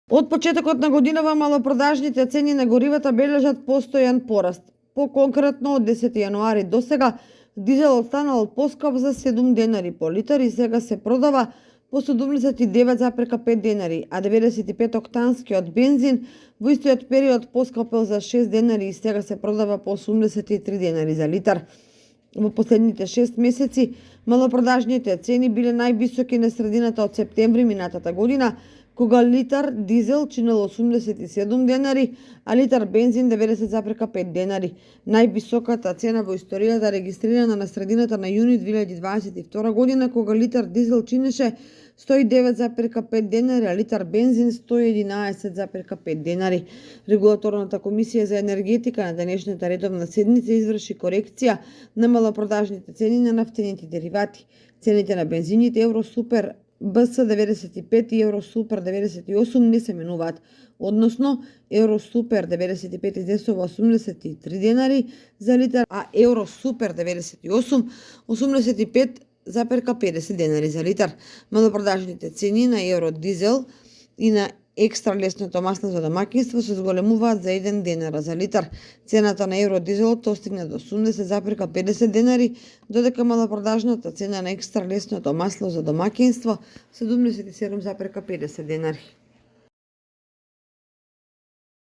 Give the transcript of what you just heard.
Од почетокот на годинава малопродажните цени на горивата бележат постојан пораст. По-конкретно, од 10 јануари до сега дизелот станал поскап за 7 денари по литар и сега се продава по 79,5 денари, а 95-октанскиот бензин во истиот период поскапел за 6 денари и сега се продава по 83 денари за литар. Во последните 6 месеци малопродажните цени биле највисоки на средината од септември минатата година, кога литар дизел чинел 87 денари, а литар бензин 90,5 денари. Највисоката цена во историјата регистрирана на средината на јуни 2022 година, кога литар дизел чинеше 109,5 денари, а литар бензин 111,5 денари. Регулаторната комисија за енергетика на денешната редовна седница изврши корекција на малопродажните цени на нафтените деривати. Цените на бензините Евросупер БС 95 и Евросупер 98 не се менуваат, односно Евросупер 95 изнесува 83 денари за литар, а Евросупер 98 85,50 денари за литар. Малопродажните цени на Евродизел и на екстра лесното масло за домаќинство се зголемуваат за 1 денар за литар. Цената на евродизелот достигна до 80,50 денари, додека малопродажната цена на екстра лесното масло за домаќинство 77,50 денари.